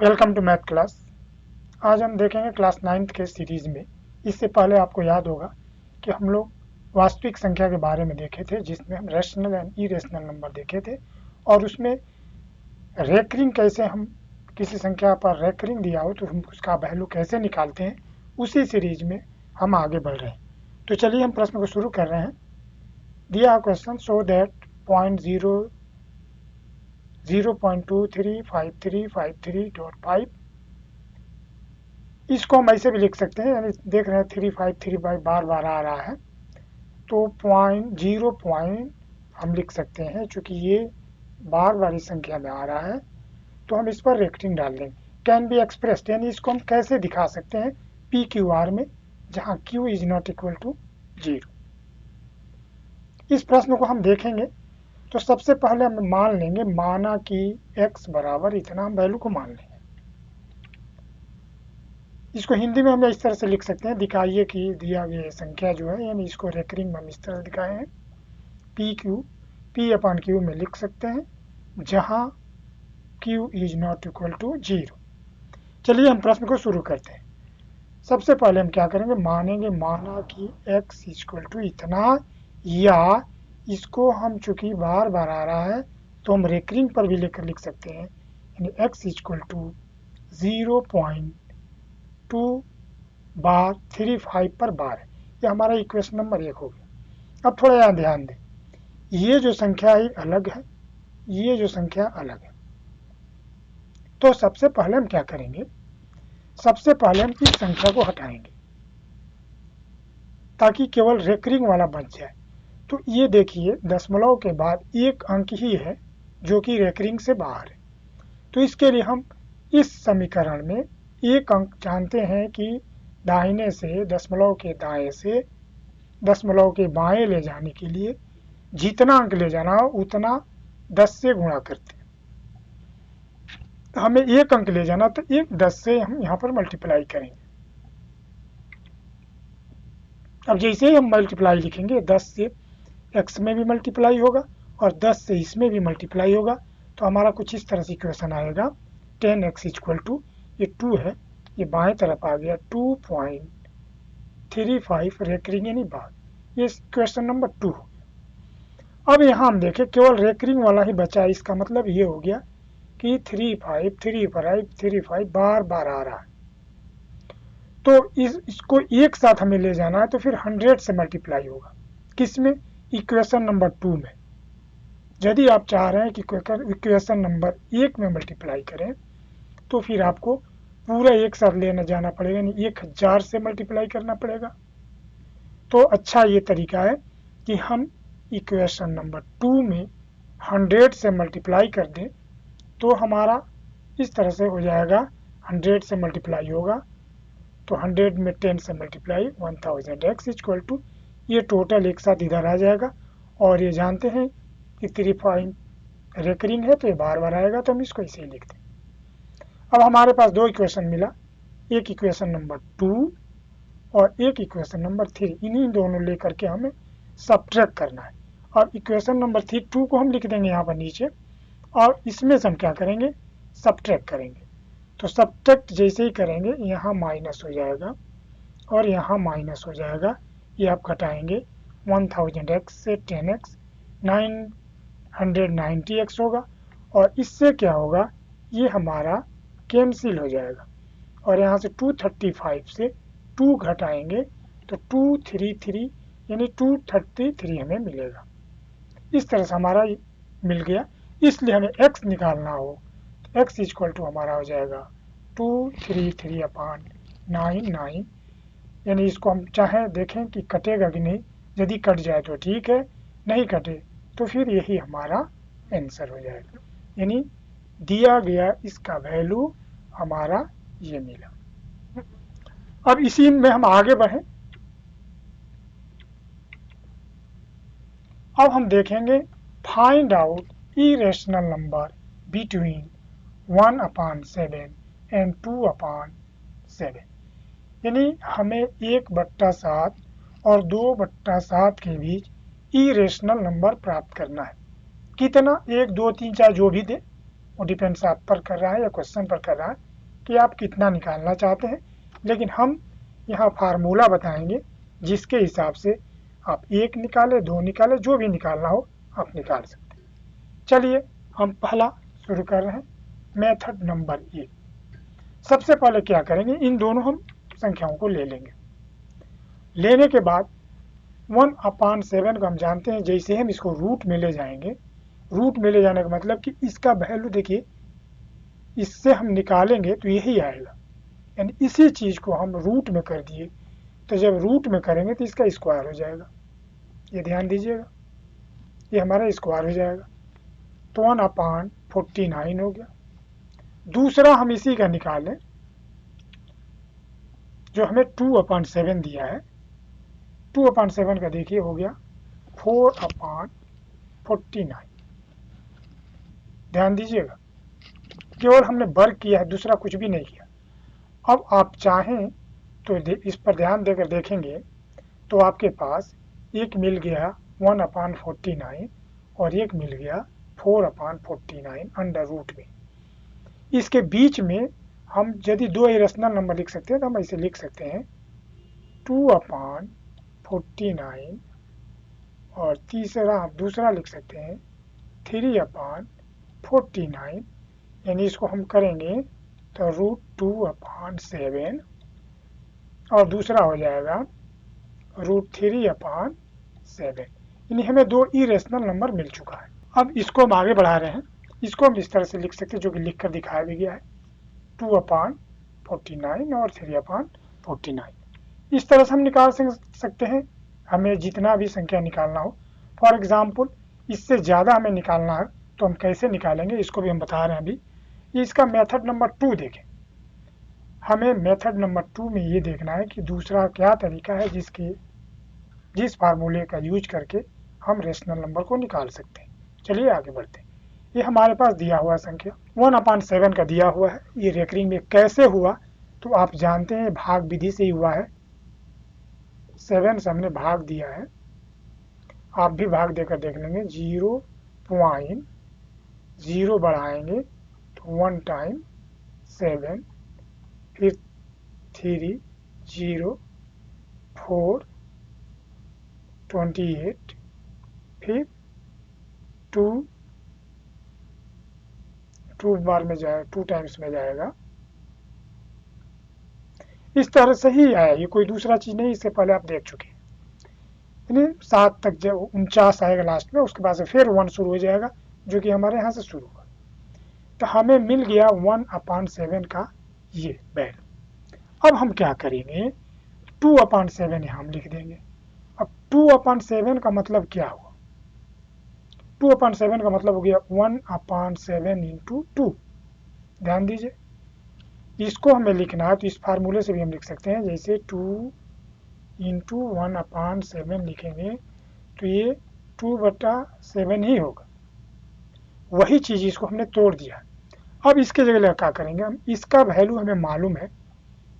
Welcome to math class. आज हम देखेंगे क्लास 9th के सीरीज़ में। इससे पहले आपको याद होगा कि हम लोग वास्तविक संख्या के बारे में देखे थे, जिसमें हम रेशनल एंड इरेशनल नंबर देखे थे और उसमें रेकरिंग कैसे हम किसी संख्या पर रेकरिंग दिया हो तो हम उसका वैल्यू कैसे निकालते हैं, उसी सीरीज में हम आगे बढ़ रहे हैं। तो चलिए हम प्रश्न को शुरू कर रहे हैं। दिया क्वेश्चन सो दैट 0.235353.5 इसको हम ऐसे भी लिख सकते हैं, यानी देख रहे हैं 353 बार बार आ रहा है तो पॉइंट हम लिख सकते हैं। चूंकि ये बार बार इस संख्या में आ रहा है तो हम इस पर रेक्टिंग डाल देंगे। कैन बी एक्सप्रेस्ड, यानी इसको हम कैसे दिखा सकते हैं पी क्यू आर में, जहां Q is not equal to 0। इस प्रश्न को हम देखेंगे तो सबसे पहले हम मान लेंगे, माना कि x बराबर इतना, हम वैल्यू को मान लेंगे। इसको हिंदी में हम इस तरह से लिख सकते हैं, दिखाइए कि दिया गया संख्या जो है, यानी इसको रेकरिंग में हम इस तरह दिखाए हैं, पी अपॉन क्यू में लिख सकते हैं, जहां q is not equal to 0। चलिए हम प्रश्न को शुरू करते हैं। सबसे पहले हम क्या करेंगे, मानेंगे माना कि x इक्वल टू इतना, या इसको हम चूंकि बार बार आ रहा है तो हम रेकरिंग पर भी लेकर लिख सकते हैं, यानी x इक्वल टू 0.2 बार 35 पर बार है। ये हमारा इक्वेशन नंबर 1 हो गया। अब थोड़ा यहाँ ध्यान दें, ये जो संख्या है अलग है, ये जो संख्या अलग है। तो सबसे पहले हम क्या करेंगे, सबसे पहले हम इस संख्या को हटाएंगे ताकि केवल रेकरिंग वाला बच जाए। तो ये देखिए दशमलव के बाद एक अंक ही है जो कि रेकरिंग से बाहर है। तो इसके लिए हम इस समीकरण में एक अंक जानते हैं कि दाहिने से दशमलव के दाएं से दशमलव के बाएं ले जाने के लिए जितना अंक ले जाना हो उतना 10 से गुणा करते हैं। हमें एक अंक ले जाना तो एक 10 से हम यहाँ पर मल्टीप्लाई करेंगे। अब जैसे ही हम मल्टीप्लाई लिखेंगे, 10 से x में भी मल्टीप्लाई होगा और 10 से इसमें भी मल्टीप्लाई होगा, तो हमारा कुछ इस तरह से इक्वेशन आएगा। 10x इक्वल टू, ये 2 है, ये बाएं तरफ आ गया 2.35 रेकरिंग यानी बार। ये क्वेश्चन नंबर 2 हो गया। अब यहाँ हम देखें केवल रेकरिंग वाला ही बचा है, इसका मतलब ये हो गया कि 35 बार बार आ रहा है। तो इसको एक साथ हमें ले जाना है तो फिर 100 से मल्टीप्लाई होगा। किसमें, इक्वेशन नंबर 2 में। यदि आप चाह रहे हैं कि इक्वेशन नंबर 1 में मल्टीप्लाई करें तो फिर आपको पूरा एक साथ लेने जाना पड़ेगा, यानी 1000 से मल्टीप्लाई करना पड़ेगा। तो अच्छा ये तरीका है कि हम इक्वेशन नंबर 2 में 100 से मल्टीप्लाई कर दें, तो हमारा इस तरह से हो जाएगा। 100 से मल्टीप्लाई होगा तो 100 में 10 से मल्टीप्लाई 1000 x इक्वल टू, ये टोटल एक साथ इधर आ जाएगा। और ये जानते हैं कि 35 रेकरिंग है तो ये बार बार आएगा, तो हम इसको इसे ही लिखते हैं। अब हमारे पास दो इक्वेशन मिला, एक इक्वेशन नंबर 2 और एक इक्वेशन नंबर 3। इन्हीं दोनों लेकर के हमें सब्ट्रैक्ट करना है। और इक्वेशन नंबर 2 को हम लिख देंगे यहाँ पर नीचे, और इसमें से हम क्या करेंगे, सब्ट्रैक्ट करेंगे। तो सब्ट्रैक्ट जैसे ही करेंगे यहाँ माइनस हो जाएगा और यहाँ माइनस हो जाएगा, ये आप घटाएंगे। 1000x से 10x 990x होगा, और इससे क्या होगा, ये हमारा कैंसिल हो जाएगा। और यहाँ से 235 से 2 घटाएंगे तो 233 यानी 233 हमें मिलेगा। इस तरह से हमारा मिल गया। इसलिए हमें x निकालना हो तो x इक्वल टू हमारा हो जाएगा 233/99, यानी इसको हम चाहे देखें कि कटेगा कि नहीं। यदि कट जाए तो ठीक है, नहीं कटे तो फिर यही हमारा आंसर हो जाएगा। यानी दिया गया इसका वैल्यू हमारा ये मिला। अब इसी में हम आगे बढ़ें। अब हम देखेंगे find out irrational number between 1/7 and 2/7, यानी हमें 1/7 और 2/7 के बीच इरेशनल नंबर प्राप्त करना है। कितना, 1 2 3 4 जो भी दे, वो डिपेंड्स आप पर कर रहा है या क्वेश्चन पर कर रहा है। कि आप कितना निकालना चाहते हैं, लेकिन हम यहाँ फार्मूला बताएंगे जिसके हिसाब से आप 1 निकाले, 2 निकाले, जो भी निकालना हो आप निकाल सकते हैं। चलिए हम पहला शुरू कर रहे हैं, मेथड नंबर 1। सबसे पहले क्या करेंगे, इन दोनों हम संख्याओं को ले लेंगे। लेने के बाद 1/7 को हम जानते हैं, जैसे हम इसको रूट में ले जाएंगे, रूट में ले जाने का मतलब कि इसका वैल्यू देखिए, इससे हम निकालेंगे तो यही आएगा, यानी इसी चीज़ को हम रूट में कर दिए, तो जब रूट में करेंगे तो इसका स्क्वायर हो जाएगा। ये ध्यान दीजिएगा, ये हमारा स्क्वायर हो जाएगा, तो 1/49 हो गया। दूसरा हम इसी का निकालें, जो हमें 2/7 दिया है, 2/7 का देखिए हो गया 4/49। ध्यान दीजिएगा, केवल हमने वर्ग किया है, दूसरा कुछ भी नहीं किया। अब आप चाहें तो इस पर ध्यान देकर देखेंगे तो आपके पास एक मिल गया 1/49 और एक मिल गया 4/49 अंडर रूट में। इसके बीच में हम यदि दो इरेशनल नंबर लिख सकते हैं तो हम ऐसे लिख सकते हैं 2/49 और तीसरा हम दूसरा लिख सकते हैं 3/49, यानी इसको हम करेंगे तो √2/7 और दूसरा हो जाएगा √3/7, यानी हमें दो इरेशनल नंबर मिल चुका है। अब इसको हम आगे बढ़ा रहे हैं, इसको हम इस तरह से लिख सकते हैं, जो कि लिख कर दिखाया भी गया है, 2/49 और 3/49। इस तरह से हम निकाल सकते हैं, हमें जितना भी संख्या निकालना हो। फॉर एग्जाम्पल इससे ज़्यादा हमें निकालना है तो हम कैसे निकालेंगे, इसको भी हम बता रहे हैं अभी। इसका मेथड नंबर 2 देखें। हमें मेथड नंबर 2 में ये देखना है कि दूसरा क्या तरीका है जिस फार्मूले का यूज करके हम रेशनल नंबर को निकाल सकते हैं। चलिए आगे बढ़ते हैं। ये हमारे पास दिया हुआ संख्या 1/7 का दिया हुआ है। ये रेकरिंग में कैसे हुआ तो आप जानते हैं, भाग विधि से ही हुआ है। 7 से हमने भाग दिया है, आप भी भाग देकर देख लेंगे। 0.0 बढ़ाएंगे तो 1 टाइम 7, फिर 3, 0, 4, 28, फिर 2 बार में जाएगा, 2 टाइम्स में जाएगा। इस तरह से ही आया, ये कोई दूसरा चीज़ नहीं, इससे पहले आप देख चुके हैं। यानी 7 तक जब 49 आएगा लास्ट में, उसके बाद से फिर 1 शुरू हो जाएगा, जो कि हमारे यहाँ से शुरू हुआ। तो हमें मिल गया 1/7 का ये वैल्यू। अब हम क्या करेंगे, 2/7 यहाँ हम लिख देंगे। अब 2/7 का मतलब क्या हुआ, 2/7 का मतलब हो गया 1/7 इंटू 2। ध्यान दीजिए, इसको हमें लिखना है तो इस फार्मूले से भी हम लिख सकते हैं, जैसे 2 इंटू 1/7 लिखेंगे तो ये 2/7 ही होगा। वही चीज़ इसको हमने तोड़ दिया। अब इसके जगह क्या करेंगे, हम इसका वैल्यू हमें मालूम है,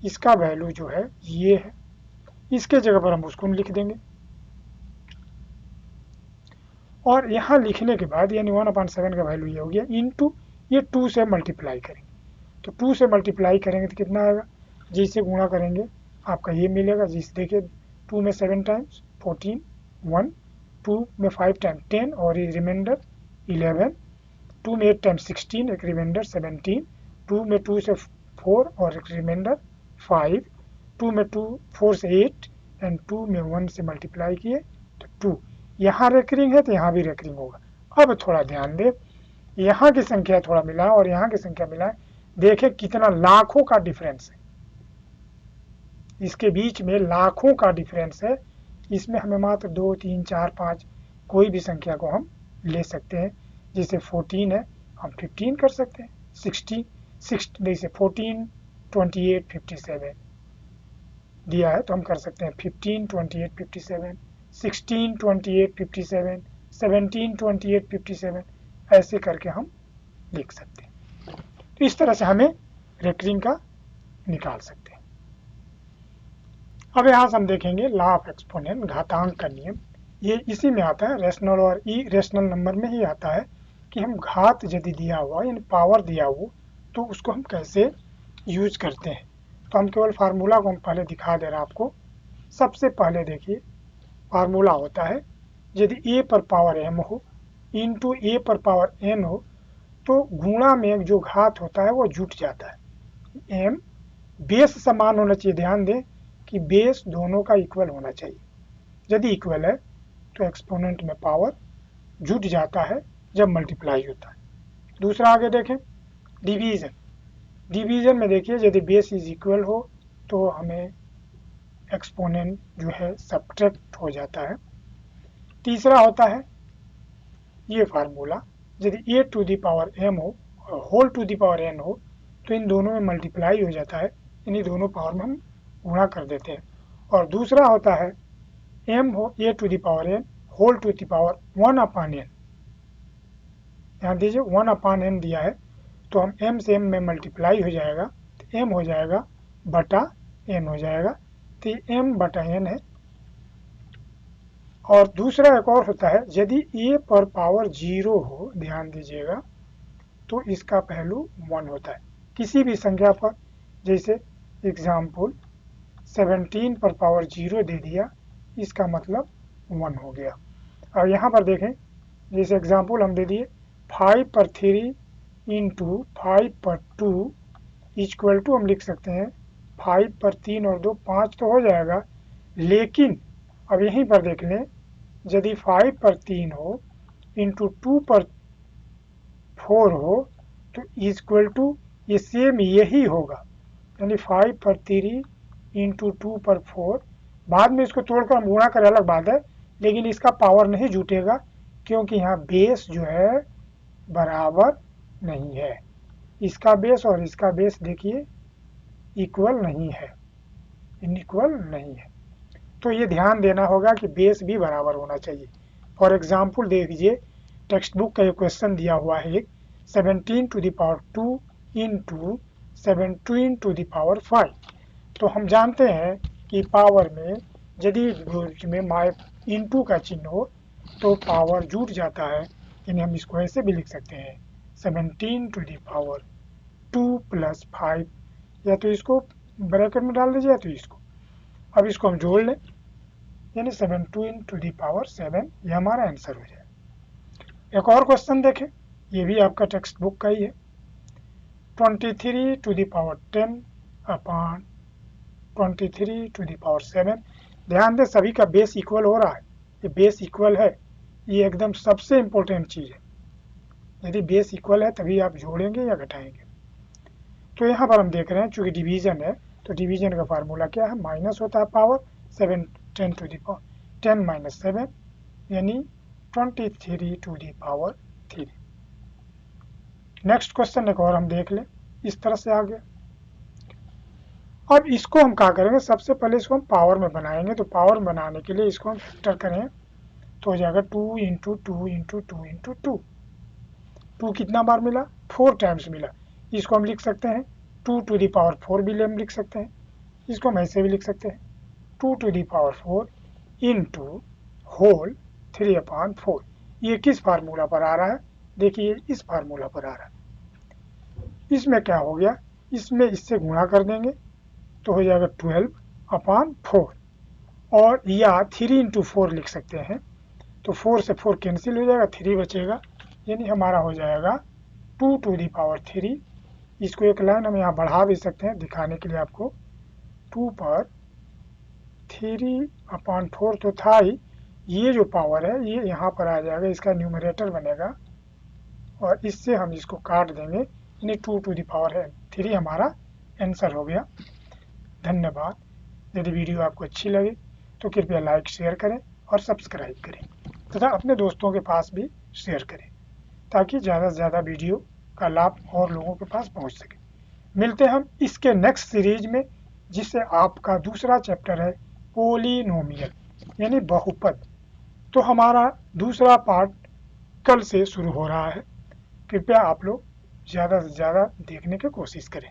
इसका वैल्यू जो है ये है, इसके जगह पर हम उसको लिख देंगे। और यहाँ लिखने के बाद यानी 1/7 का वैल्यू ये हो गया, इंटू ये 2 से मल्टीप्लाई करेंगे। तो 2 से मल्टीप्लाई करेंगे तो कितना आएगा, जिससे गुणा करेंगे आपका ये मिलेगा। जिस देखिए 2 में 7 टाइम्स 14, 1, 2 में 5 टाइम्स 10 और ये रिमाइंडर 11, 2 में 8 टाइम्स 16, एक रिमाइंडर 17, 2 में 2 से 4 और एक रिमाइंडर 5, 2 में 4 से 8 एंड 2 में 1 से मल्टीप्लाई किए तो 2। यहाँ रेकरिंग है तो यहाँ भी रेकरिंग होगा। अब थोड़ा ध्यान दें, यहाँ की संख्या थोड़ा मिला और यहाँ की संख्या मिला है, देखें कितना लाखों का डिफरेंस है, इसके बीच में लाखों का डिफरेंस है। इसमें हमें मात्र 2, 3, 4, 5 कोई भी संख्या को हम ले सकते हैं। जैसे 14 है हम 15 कर सकते हैं, 16 जैसे 14, 28, 57 दिया है तो हम कर सकते हैं 15, 28, 57, 16, 28, 57, 17, 28, 57, ऐसे करके हम लिख सकते हैं। तो इस तरह से हमें रेकरिंग का निकाल सकते हैं। अब यहाँ से हम देखेंगे लॉ ऑफ एक्सपोनेंट, घातांक का नियम। ये इसी में आता है, रेशनल और ई रेशनल नंबर में ही आता है कि हम घात यदि दिया हुआ यानी पावर दिया हो तो उसको हम कैसे यूज करते हैं। तो हम केवल फार्मूला को हम पहले दिखा दे रहे हैं आपको। सबसे पहले देखिए फार्मूला होता है यदि a पर पावर m हो इंटू a पर पावर n हो तो गुणा में जो घात होता है वो जुट जाता है। m बेस समान होना चाहिए, ध्यान दें कि बेस दोनों का इक्वल होना चाहिए। यदि इक्वल है तो एक्सपोनेंट में पावर जुट जाता है जब मल्टीप्लाई होता है। दूसरा आगे देखें डिवीजन। डिवीजन में देखिए यदि बेस इज इक्वल हो तो हमें एक्सपोनेंट जो है सब्ट्रैक्ट हो जाता है। तीसरा होता है ये फार्मूला, यदि a to the power m हो और whole to the power n हो तो इन दोनों में मल्टीप्लाई हो जाता है, इन्हीं दोनों पावर में हम गुणा कर देते हैं। और दूसरा होता है m हो a to the power n whole to the power 1 upon n। ध्यान दीजिए 1 अपान n दिया है तो हम m से m में मल्टीप्लाई हो जाएगा तो m हो जाएगा बटा n हो जाएगा, तो ये m बटा n है। और दूसरा एक और होता है यदि a पर पावर 0 हो, ध्यान दीजिएगा, तो इसका पहलू 1 होता है किसी भी संख्या पर। जैसे एग्जाम्पल 17 पर पावर 0 दे दिया, इसका मतलब 1 हो गया। और यहाँ पर देखें जैसे एग्जाम्पल हम दे दिए 5 पर 3 इंटू 5 पर 2 इक्वल टू हम लिख सकते हैं 5 पर 3 और 2 5 तो हो जाएगा, लेकिन अब यहीं पर देख लें यदि 5 पर 3 हो इंटू 2 पर 4 हो तो इक्वल टू ये सेम यही होगा, यानी 5 पर 3 इंटू 2 पर 4। बाद में इसको तोड़कर हम गुणा करें अलग बात है, लेकिन इसका पावर नहीं जुटेगा क्योंकि यहाँ बेस जो है बराबर नहीं है। इसका बेस और इसका बेस देखिए इक्वल नहीं है, इनइक्वल नहीं है। तो ये ध्यान देना होगा कि बेस भी बराबर होना चाहिए। फॉर एग्जाम्पल देख लीजिए टेक्स्ट बुक का ये क्वेश्चन दिया हुआ है एक 17 to the power 2 into 17 to the power 5। तो हम जानते हैं कि पावर में यदि में इंटू का चिन्ह हो तो पावर जुट जाता है, यानी हम इसको ऐसे भी लिख सकते हैं 17 टू द पावर 2 प्लस 5, या तो इसको ब्रैकेट में डाल दीजिए या तो इसको। अब इसको हम जोड़ लें यानी 17 टू द पावर 7, ये हमारा आंसर हो जाए। एक और क्वेश्चन देखें, ये भी आपका टेक्स्ट बुक का ही है 23 to the power 10 upon 23 to the power 7। ध्यान दें सभी का बेस इक्वल हो रहा है, ये बेस इक्वल है, ये एकदम सबसे इम्पोर्टेंट चीज़ है। यदि बेस इक्वल है तभी आप जोड़ेंगे या घटाएंगे। तो यहाँ पर हम देख रहे हैं चूँकि डिवीजन है तो डिवीजन का फार्मूला क्या है, माइनस होता है power 7 10 to the power 10 minus 7 यानी 23 to the power 3। Next question एक और हम देख लें, इस तरह से आ गया। अब इसको हम क्या करेंगे, सबसे पहले इसको हम पावर में बनाएंगे। तो पावर में बनाने के लिए इसको हम फैक्टर करें तो हो जाएगा 2 इंटू 2 इंटू 2 इंटू 2। 2 कितना बार मिला, 4 टाइम्स मिला। इसको हम लिख सकते हैं 2 टू द पावर 4 भी हम लिख सकते हैं, इसको हम ऐसे भी लिख सकते हैं 2 to the power 4 into whole 3 upon 4। ये किस फार्मूला पर आ रहा है, देखिए इस फार्मूला पर आ रहा है। इसमें क्या हो गया, इसमें इससे गुणा कर देंगे तो हो जाएगा 12 अपान 4, और या 3 इंटू 4 लिख सकते हैं। तो 4 से 4 कैंसिल हो जाएगा, 3 बचेगा, यानी हमारा हो जाएगा 2 टू द पावर 3। इसको एक लाइन हम यहाँ बढ़ा भी सकते हैं दिखाने के लिए आपको, 2 पर 3 अपान 4 तो था ही, ये जो पावर है ये यहाँ पर आ जाएगा, इसका न्यूमरेटर बनेगा और इससे हम इसको काट देंगे, यानी 2 टू द पावर है 3 हमारा आंसर हो गया। धन्यवाद। यदि वीडियो आपको अच्छी लगे तो कृपया लाइक शेयर करें और सब्सक्राइब करें तथा अपने दोस्तों के पास भी शेयर करें ताकि ज़्यादा से ज़्यादा वीडियो का लाभ और लोगों के पास पहुंच सके। मिलते हैं हम इसके नेक्स्ट सीरीज में, जिससे आपका दूसरा चैप्टर है पोलिनोमियल यानी बहुपद। तो हमारा दूसरा पार्ट कल से शुरू हो रहा है, कृपया आप लोग ज़्यादा से ज़्यादा देखने की कोशिश करें।